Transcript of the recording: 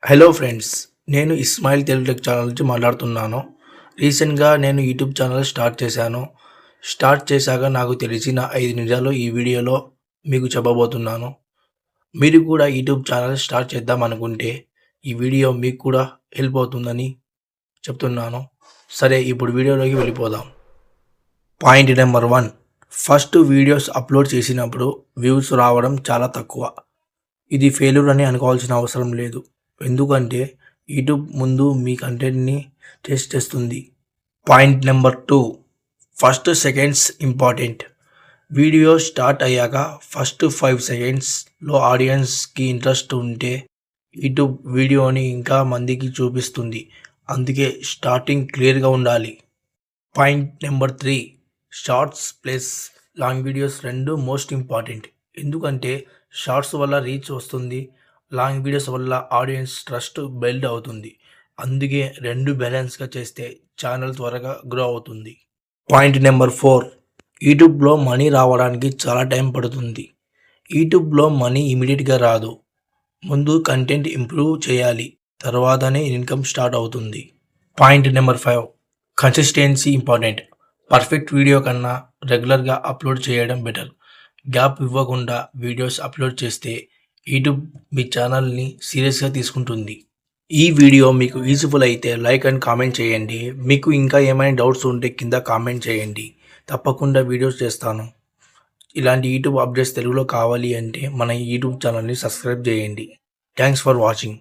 Hello friends, నేను Ismail Telugu tech channel నుంచి మాట్లాడుతున్నాను. రీసెంట్గా నేను యూట్యూబ్ ఛానల్ స్టార్ట్ చేశాను. స్టార్ట్ చేశాక నాకు తెలిసిన 5 నిజాలు ఈ వీడియోలో మీకు చెప్పబోతున్నాను. మీరు కూడా యూట్యూబ్ ఛానల్ స్టార్ట్ చేద్దాం అనుకుంటే ఈ వీడియో మీకు కూడా హెల్ప్ అవుతుందని చెప్తున్నాను. సరే, ఇప్పుడు వీడియోలోకి వెళ్ళిపోదాం. Point number 1, first videos upload చేసినప్పుడు వ్యూస్ రావడం చాలా తక్కువ. ఇది ఫెయిల్యూర్ అని అనుకోవాల్సిన అవసరం లేదు, ఎందుకంటే యూట్యూబ్ ముందు మీ కంటెంట్ని టెస్ట్ చేస్తుంది. Point number 2, first seconds important. Video start అయ్యాక ఫస్ట్ 5 సెకండ్స్లో ఆడియన్స్కి ఇంట్రెస్ట్ ఉంటే యూట్యూబ్ వీడియోని ఇంకా మందికి చూపిస్తుంది. అందుకే స్టార్టింగ్ క్లియర్గా ఉండాలి. Point number 3, shorts plus long videos రెండు మోస్ట్ ఇంపార్టెంట్. ఎందుకంటే షార్ట్స్ వల్ల రీచ్ వస్తుంది, లాంగ్ వీడియోస్ వల్ల ఆడియన్స్ ట్రస్ట్ బిల్డ్ అవుతుంది. అందుకే రెండు బ్యాలెన్స్గా చేస్తే ఛానల్ త్వరగా గ్రో అవుతుంది. పాయింట్ నెంబర్ 4, యూట్యూబ్లో మనీ రావడానికి చాలా టైం పడుతుంది. యూట్యూబ్లో మనీ ఇమీడియట్గా రాదు. ముందు కంటెంట్ ఇంప్రూవ్ చేయాలి, తర్వాతనే ఇన్కమ్ స్టార్ట్ అవుతుంది. Point number 5, consistency important. Perfect video కన్నా రెగ్యులర్గా అప్లోడ్ చేయడం బెటర్. గ్యాప్ ఇవ్వకుండా వీడియోస్ అప్లోడ్ చేస్తే యూట్యూబ్ మీ ఛానల్ని సీరియస్గా తీసుకుంటుంది. ఈ వీడియో మీకు యూజ్ఫుల్ అయితే లైక్ అండ్ కామెంట్ చేయండి. మీకు ఇంకా ఏమైనా డౌట్స్ ఉంటే కింద కామెంట్ చేయండి, తప్పకుండా వీడియోస్ చేస్తాను. ఇలాంటి యూట్యూబ్ అప్డేట్స్ తెలుగులో కావాలి అంటే మన యూట్యూబ్ ఛానల్ని సబ్స్క్రైబ్ చేయండి. Thanks for watching.